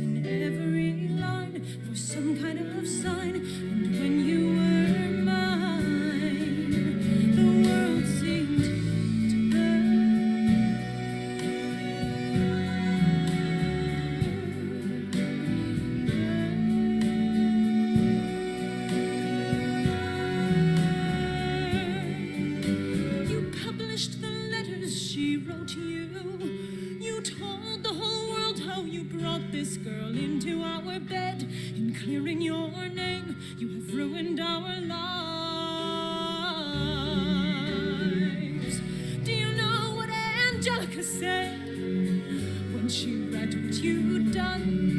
in every line for some kind of sign. And when you were mine, the world seemed to burn. You published the letters she wrote you. You told the whole world how you brought this girl into our bed. In clearing your name, you have ruined our lives. Do you know what Angelica said when she read what you'd done?